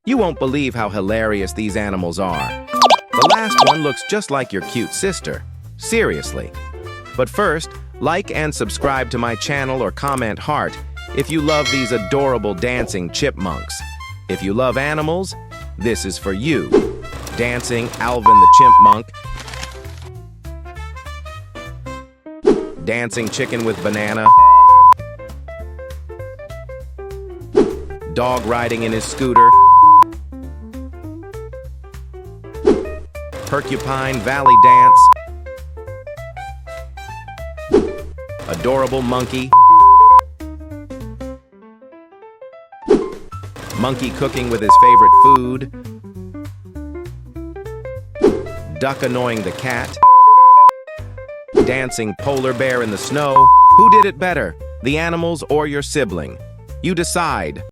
You won't believe how hilarious these animals are. The last one looks just like your cute sister. Seriously. But first, like and subscribe to my channel or comment heart if you love these adorable dancing chipmunks. If you love animals, this is for you. Dancing Alvin the chipmunk. Dancing chicken with banana. Dog riding in his scooter. Porcupine Valley dance. Adorable monkey. Monkey cooking with his favorite food. Duck annoying the cat. Dancing polar bear in the snow. Who did it better, the animals or your sibling? You decide.